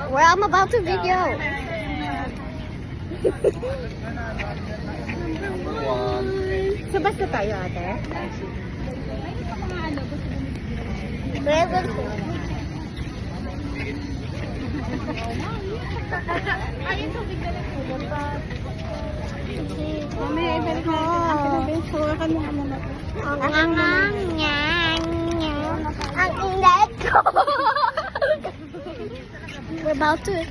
Where I'm about to video. So basta tayo ate? Ang inlet ko. We're about to...